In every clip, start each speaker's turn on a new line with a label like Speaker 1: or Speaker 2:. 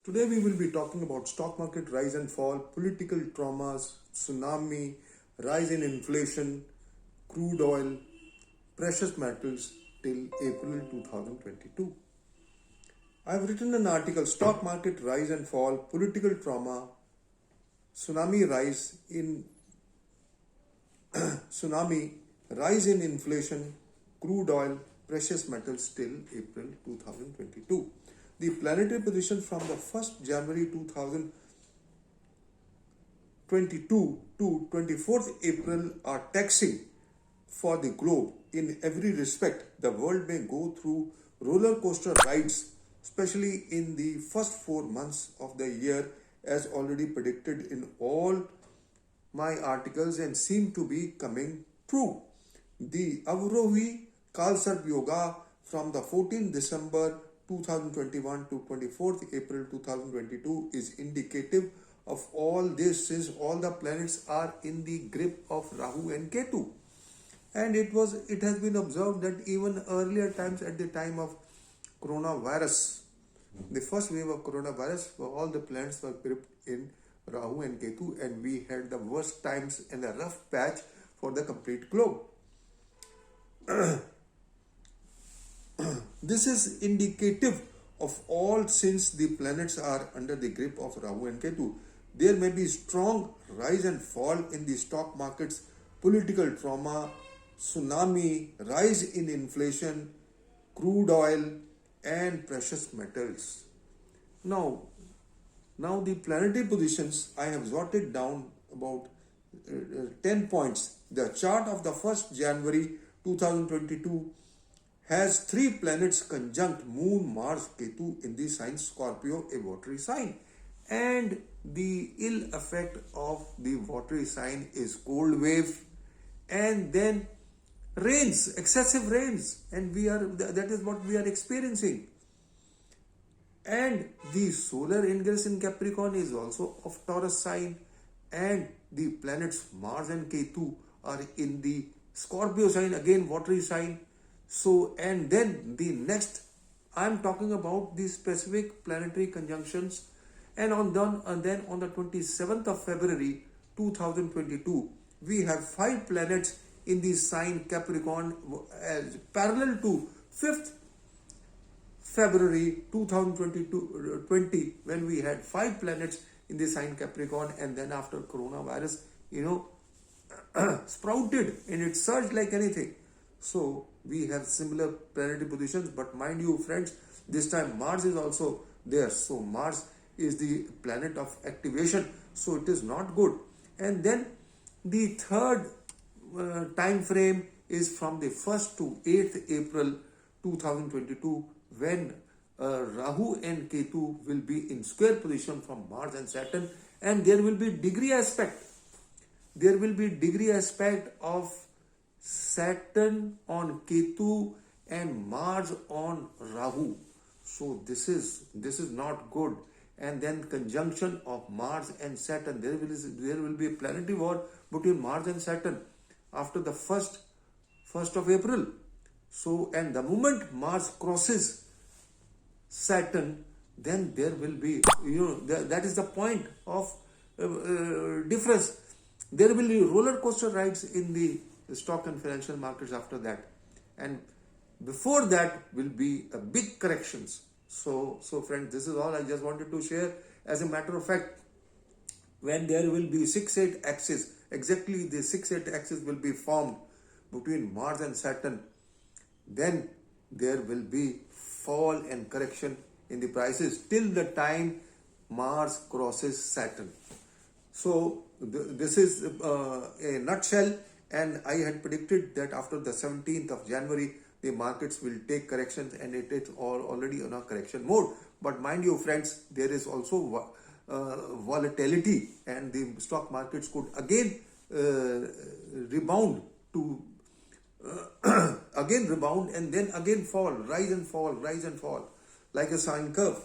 Speaker 1: Today we will be talking about stock market rise and fall, political traumas, tsunami, rise in inflation, crude oil, precious metals till April 2022. I have written an article, Stock Market Rise and Fall, Political Trauma, Tsunami Rise in Inflation, Crude Oil, Precious Metals till April 2022. The planetary positions from the 1st January 2022 to 24th April are taxing for the globe. In every respect, the world may go through roller coaster rides, especially in the first 4 months of the year, as already predicted in all my articles and seem to be coming true. The Avrohi Kaal Sarpa Yoga from the 14th December 2021 to 24th April 2022 is indicative of all this, since all the planets are in the grip of Rahu and Ketu. And it has been observed that even earlier times, at the time of coronavirus, the first wave of coronavirus, all the planets were gripped in Rahu and Ketu, and we had the worst times and a rough patch for the complete globe. This is indicative of all, since the planets are under the grip of Rahu and Ketu. There may be strong rise and fall in the stock markets, political trauma, tsunami, rise in inflation, crude oil, and precious metals. Now the planetary positions, I have jotted down about 10 points. The chart of the 1st January 2022 has 3 planets conjunct Moon, Mars, Ketu in the sign Scorpio, a watery sign. And the ill effect of the watery sign is cold wave and then rains, excessive rains, and that is what we are experiencing. And the solar ingress in Capricorn is also of Taurus sign, and the planets Mars and Ketu are in the Scorpio sign, again watery sign. So, and then the next, I am talking about the specific planetary conjunctions, and then on the 27th of February 2022, we have 5 planets in the sign Capricorn, as parallel to 5th February 2020, when we had 5 planets in the sign Capricorn, and then after coronavirus, sprouted and it surged like anything. So we have similar planetary positions, but mind you friends, this time Mars is also there. So Mars is the planet of activation, so it is not good. And then the third time frame is from the 1st to 8th April 2022, when Rahu and Ketu will be in square position from Mars and Saturn, and there will be degree aspect. There will be degree aspect of Saturn on Ketu and Mars on Rahu. So this is not good. And then conjunction of Mars and Saturn. There will be a planetary war between Mars and Saturn after the 1st of April. So, and the moment Mars crosses Saturn, then there will be, that is the point of difference. There will be roller coaster rides in the stock and financial markets after that. And before that will be a big corrections. So friends, this is all I just wanted to share. As a matter of fact, when there will be 6-8 axis, exactly the 6-8 axis will be formed between Mars and Saturn, then there will be fall and correction in the prices till the time Mars crosses Saturn. So this is a nutshell, and I had predicted that after the 17th of January, the markets will take corrections, and it is already on a correction mode. But mind you friends, there is also volatility, and the stock markets could again rebound and then again fall, rise and fall like a sine curve.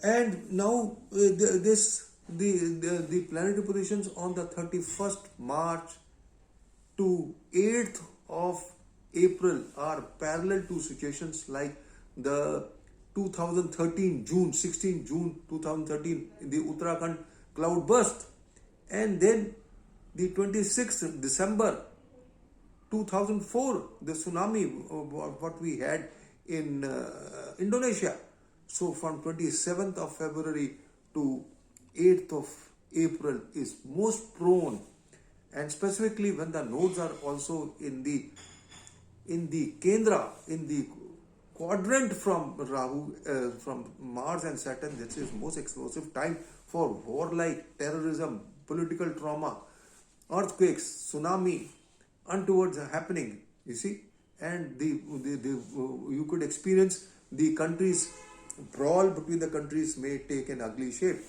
Speaker 1: And now the planetary positions on the 31st March to 8th of April are parallel to situations like the 2013 June, 16 June 2013, in the Uttarakhand cloud burst. And then the 26th December 2004, the tsunami, what we had in Indonesia. So from 27th of February to 8th of April is most prone, and specifically when the nodes are also in the Kendra, in the quadrant from Rahu, from Mars and Saturn. This is most explosive time for warlike, terrorism, political trauma, earthquakes, tsunami, untowards are happening. You see, and you could experience the countries brawl between the countries may take an ugly shape.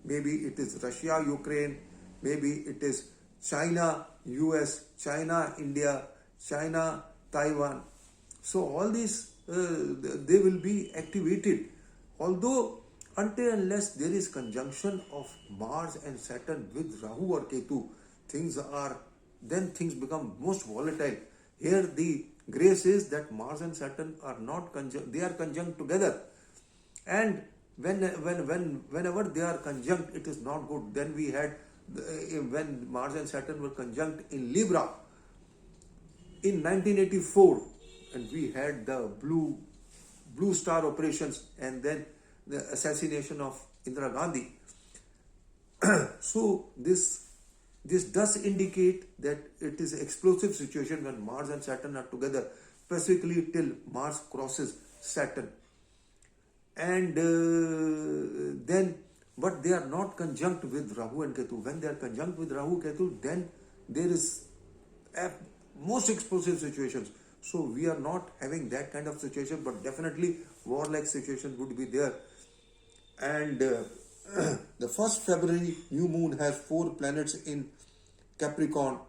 Speaker 1: Maybe it is Russia, Ukraine. Maybe it is China, US, China, India, China, Taiwan. So all these, they will be activated. Although until unless there is conjunction of Mars and Saturn with Rahu or Ketu, things become most volatile. Here the grace is that Mars and Saturn are not conjunct, they are conjunct together. And whenever they are conjunct, it is not good. Then we had, when Mars and Saturn were conjunct in Libra in 1984, and we had the blue star operations, and then the assassination of Indira Gandhi. So this does indicate that it is an explosive situation when Mars and Saturn are together, specifically till Mars crosses Saturn. And then, but they are not conjunct with Rahu and Ketu. When they are conjunct with Rahu Ketu, then there is most explosive situations. So we are not having that kind of situation, but definitely warlike situation would be there. And the 1st February new moon has 4 planets in Capricorn,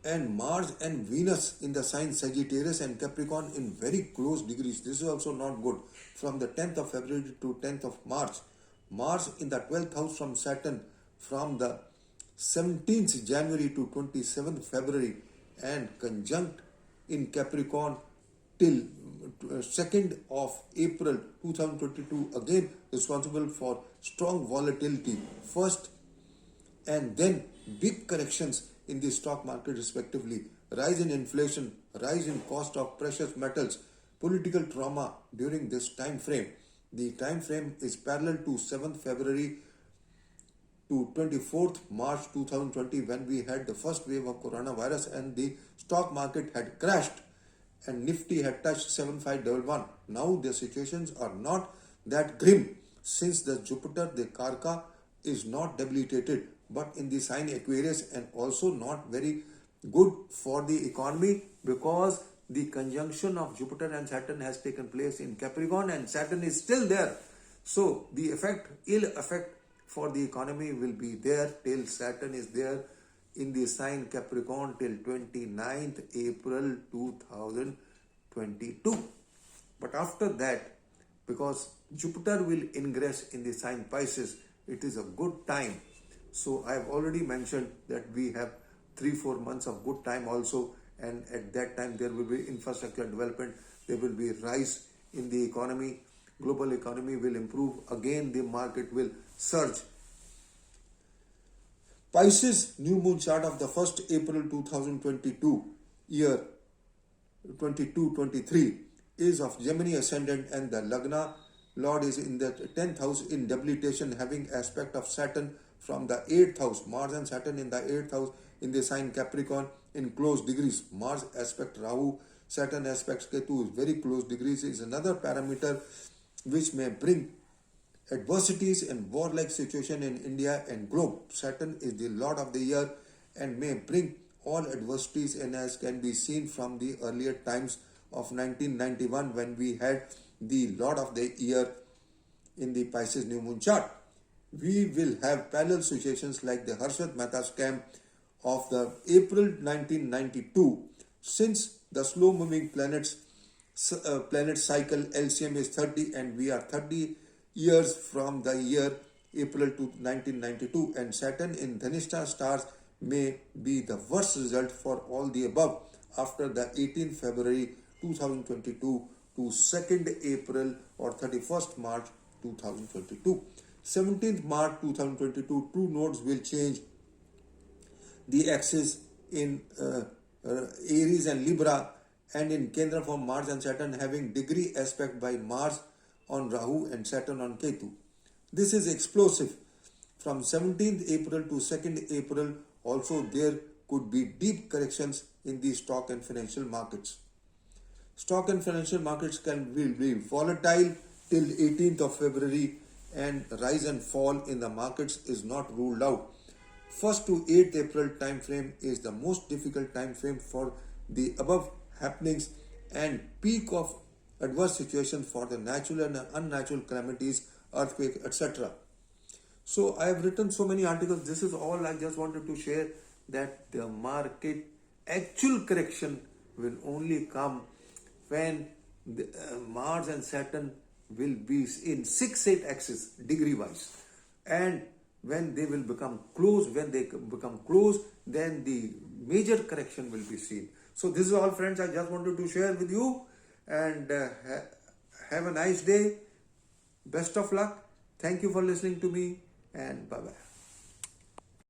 Speaker 1: and Mars and Venus in the sign Sagittarius and Capricorn in very close degrees. This is also not good. From the 10th of February to 10th of March. Mars in the 12th house from Saturn from the 17th January to 27th February, and conjunct in Capricorn till 2nd of April 2022, again responsible for strong volatility first, and then big corrections in the stock market respectively, rise in inflation, rise in cost of precious metals, political trauma during this time frame. The time frame is parallel to 7th February to 24th March 2020, when we had the first wave of coronavirus and the stock market had crashed and Nifty had touched 7511. Now the situations are not that grim, since the Jupiter, the Karka, is not debilitated but in the sign Aquarius, and also not very good for the economy, because the conjunction of Jupiter and Saturn has taken place in Capricorn and Saturn is still there. So the ill effect for the economy will be there till Saturn is there in the sign Capricorn till 29th April 2022. But after that, because Jupiter will ingress in the sign Pisces, it is a good time. So I have already mentioned that we have 3-4 months of good time also, and at that time there will be infrastructure development, there will be rise in the economy, global economy will improve, again the market will surge. Pisces new moon chart of the 1st April 2022 year 22-23 is of Gemini ascendant, and the Lagna Lord is in the 10th house in debilitation, having aspect of Saturn from the 8th house. Mars and Saturn in the 8th house in the sign Capricorn in close degrees. Mars aspect Rahu, Saturn aspects Ketu is very close degrees, is another parameter which may bring adversities and warlike situation in India and globe. Saturn is the Lord of the year and may bring all adversities, and as can be seen from the earlier times of 1991 when we had the Lord of the year in the Pisces new moon chart. We will have parallel situations like the Harshad Mehta scam of the April 1992, since the slow moving planet cycle LCM is 30 and we are 30 years from the year April to 1992, and Saturn in Dhanishta stars may be the worst result for all the above after the 18th February 2022 to to 2nd April or 31st March 2022. 17th March 2022, two nodes will change the axis in Aries and Libra, and in Kendra from Mars and Saturn, having degree aspect by Mars on Rahu and Saturn on Ketu. This is explosive. From 17th April to 2nd April, also there could be deep corrections in the stock and financial markets. Stock and financial markets will be volatile till 18th of February, and rise and fall in the markets is not ruled out. 1st to 8th April time frame is the most difficult time frame for the above happenings and peak of adverse situations for the natural and unnatural calamities, earthquake, etc. So I have written so many articles. This is all I just wanted to share, that the market actual correction will only come when the, Mars and Saturn will be in 6-8 axis degree wise, and when they will become close, then the major correction will be seen. So this is all, friends, I just wanted to share with you, and have a nice day. Best of luck. Thank you for listening to me, and bye bye.